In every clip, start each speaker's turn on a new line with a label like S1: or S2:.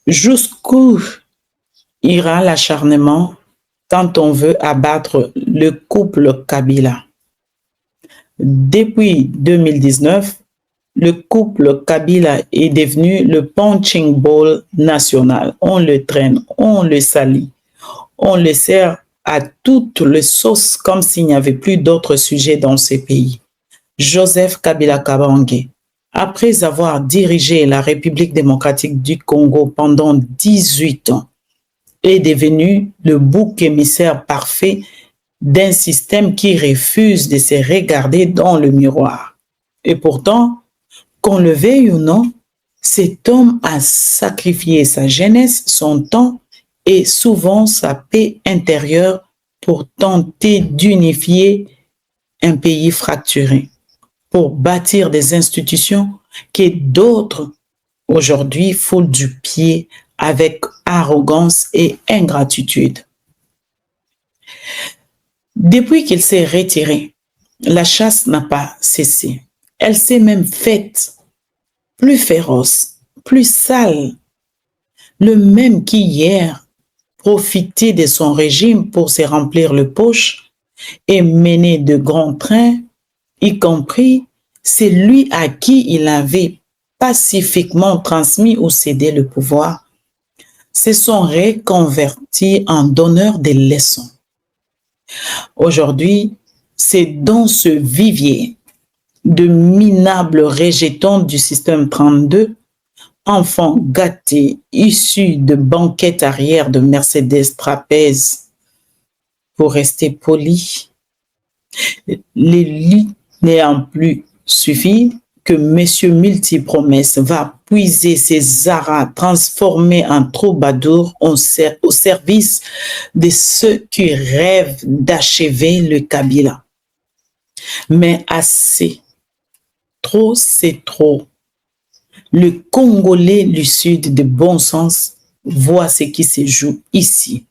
S1: Jusqu'où ira l'acharnement quand on veut abattre le couple Kabila? Depuis 2019, le couple Kabila est devenu le punching ball national. On le traîne, on le salit, on le sert à toutes les sauces comme s'il n'y avait plus d'autres sujets dans ce pays. Joseph Kabila Kabange, après avoir dirigé la République démocratique du Congo pendant 18 ans, est devenu le bouc émissaire parfait d'un système qui refuse de se regarder dans le miroir. Et pourtant, qu'on le veuille ou non, cet homme a sacrifié sa jeunesse, son temps et souvent sa paix intérieure pour tenter d'unifier un pays fracturé, pour bâtir des institutions que d'autres aujourd'hui foulent du pied avec arrogance et ingratitude. Depuis qu'il s'est retiré, la chasse n'a pas cessé. Elle s'est même faite plus féroce, plus sale. Le même qui hier profitait de son régime pour se remplir le poche et mener de grands trains, y compris celui à qui il avait pacifiquement transmis ou cédé le pouvoir, se sont reconvertis en donneurs de leçons. Aujourd'hui, c'est dans ce vivier de minables rejetons du système 32, enfants gâtés issus de banquettes arrière de Mercedes trapèze, pour rester poli, les lits n'ayant plus suffi, que Monsieur Multipromesse va puiser ses aras transformés en troubadours au service de ceux qui rêvent d'achever le Kabila. Mais assez, trop c'est trop. Le Congolais lucide de bon sens voit ce qui se joue ici.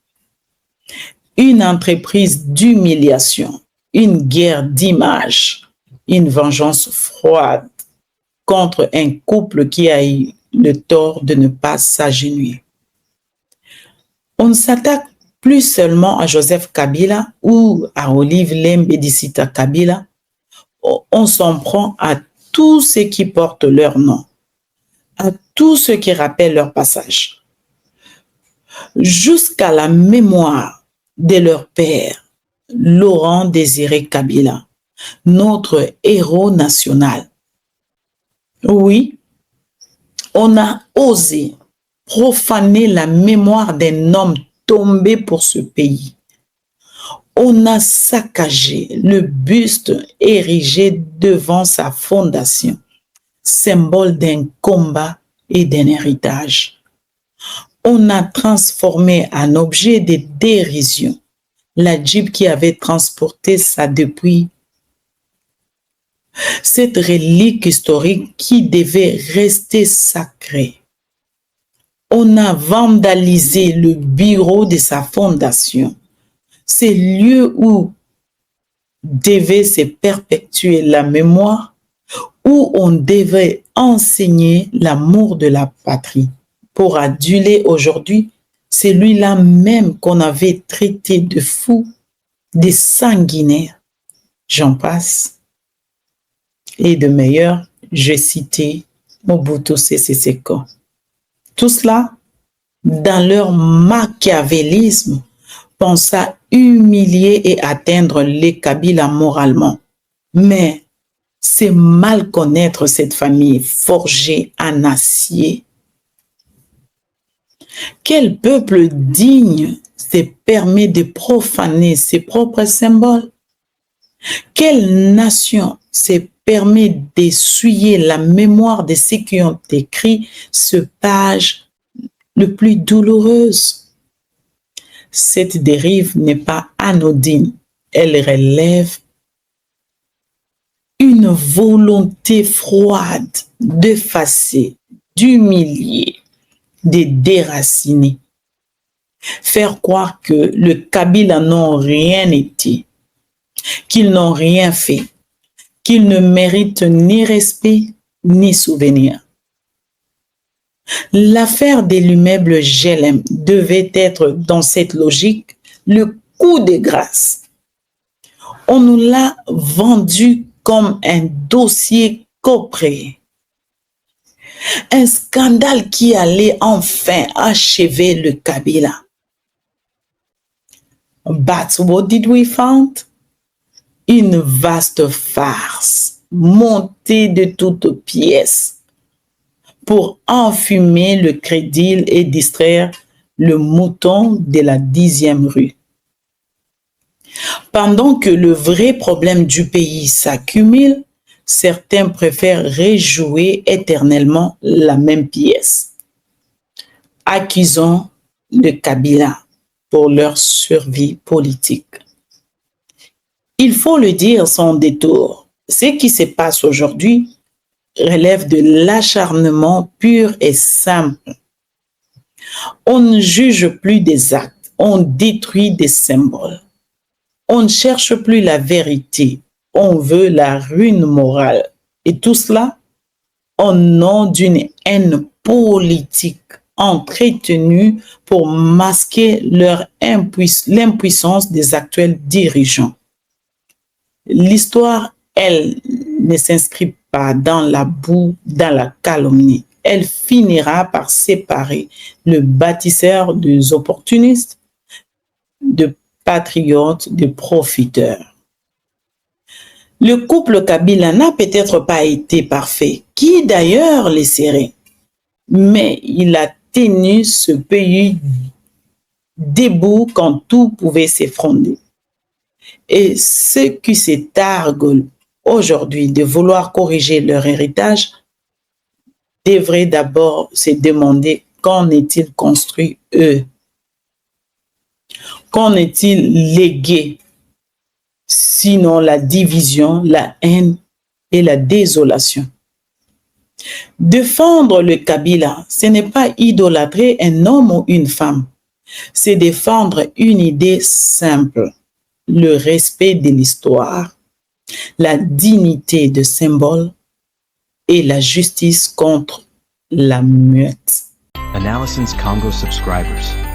S1: Une entreprise d'humiliation, une guerre d'image, une vengeance froide contre un couple qui a eu le tort de ne pas s'agenouiller. On ne s'attaque plus seulement à Joseph Kabila ou à Olive Lembedisita Kabila, on s'en prend à tous ceux qui portent leur nom, à tous ceux qui rappellent leur passage, jusqu'à la mémoire de leur père, Laurent Désiré Kabila, notre héros national. Oui, on a osé profaner la mémoire d'un homme tombé pour ce pays. On a saccagé le buste érigé devant sa fondation, symbole d'un combat et d'un héritage. On a transformé en objet de dérision la Jeep qui avait transporté sa dépouille. Cette relique historique qui devait rester sacrée. On a vandalisé le bureau de sa fondation, ces lieux où devait se perpétuer la mémoire, où on devait enseigner l'amour de la patrie, pour aduler aujourd'hui celui-là même qu'on avait traité de fou, de sanguinaire. J'en passe. Et de meilleur, je citais Mobutu Sese Seko. Tout cela, dans leur machiavélisme, pensa humilier et atteindre les Kabila moralement. Mais c'est mal connaître cette famille forgée en acier. Quel peuple digne se permet de profaner ses propres symboles? Quelle nation se permet d'essuyer la mémoire de ceux qui ont écrit ce page le plus douloureuse? Cette dérive n'est pas anodine, elle relève une volonté froide d'effacer, d'humilier, de déraciner. Faire croire que le Kabila n'ont rien été, qu'ils n'ont rien fait, qu'ils ne méritent ni respect ni souvenir. L'affaire de l'immeuble GLM devait être, dans cette logique, le coup de grâce. On nous l'a vendu comme un dossier copré. Un scandale qui allait enfin achever le Kabila. But what did we find? Une vaste farce montée de toutes pièces pour enfumer le crédit et distraire le mouton de la 10e rue. Pendant que le vrai problème du pays s'accumule, certains préfèrent rejouer éternellement la même pièce. Accusons le Kabila pour leur survie politique. Il faut le dire sans détour, ce qui se passe aujourd'hui relève de l'acharnement pur et simple. On ne juge plus des actes, on détruit des symboles. On ne cherche plus la vérité, on veut la ruine morale. Et tout cela au nom d'une haine politique entretenue pour masquer l'impuissance des actuels dirigeants. L'histoire, elle, ne s'inscrit pas dans la boue, dans la calomnie. Elle finira par séparer le bâtisseur des opportunistes, de patriotes, de profiteurs. Le couple Kabila n'a peut-être pas été parfait, qui d'ailleurs les serait, mais il a tenu ce pays debout quand tout pouvait s'effondrer. Et ceux qui se targuent aujourd'hui de vouloir corriger leur héritage devraient d'abord se demander qu'en est-il construit eux? Qu'en est-il légué? Sinon la division, la haine et la désolation. Défendre le Kabila, ce n'est pas idolâtrer un homme ou une femme. C'est défendre une idée simple, le respect de l'histoire, la dignité de symbole et la justice contre la muette.
S2: Analysons Congo subscribers.